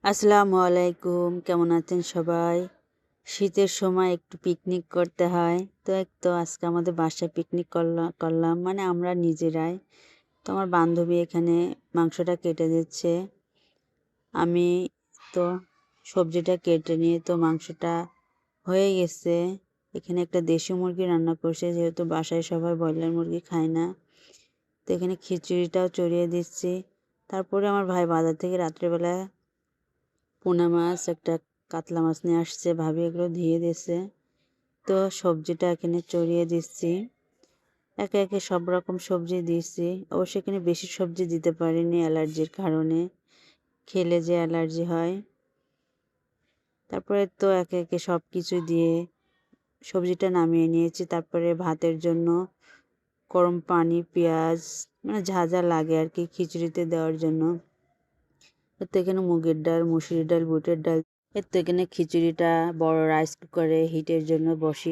আসসালামু আলাইকুম, কেমন আছেন সবাই? শীতের সময় একটু পিকনিক করতে হয়। তো আজকে আমাদের বাসায় পিকনিক করলাম মানে আমরা নিজেরাই। তো আমার বান্ধবী এখানে মাংসটা কেটে দিচ্ছে। আমি তো সবজিটা কেটে নিয়ে তো মাংসটা হয়ে গেছে। এখানে একটা দেশি মুরগি রান্না করছে, যেহেতু বাসায় সবাই ব্রয়লার মুরগি খায় না। তো এখানে খিচুড়িটাও চড়িয়ে দিচ্ছি। তারপরে আমার ভাই বাজার থেকে রাত্রেবেলা পোনা মাছ, একটা কাতলা মাছ নিয়ে আসছে, ভাবি এগুলো ধুয়ে দিয়েছে। তো সবজিটা এখানে চড়িয়ে দিচ্ছি, একে একে সব রকম সবজি দিয়েছি। অবশ্য এখানে বেশি সবজি দিতে পারিনি অ্যালার্জির কারণে, খেলে যে অ্যালার্জি হয়। তারপরে তো একে একে সব কিছু দিয়ে সবজিটা নামিয়ে নিয়েছি। তারপরে ভাতের জন্য গরম পানি, পেঁয়াজ, মানে যা যা লাগে আর কি খিচুড়িতে দেওয়ার জন্য। তো এখানে মুগের ডাল, মসুরির ডাল, বুটের ডাল। তো এখানে খিচুড়িটা বড় রাইস কুকারে হিটের জন্য বসিয়ে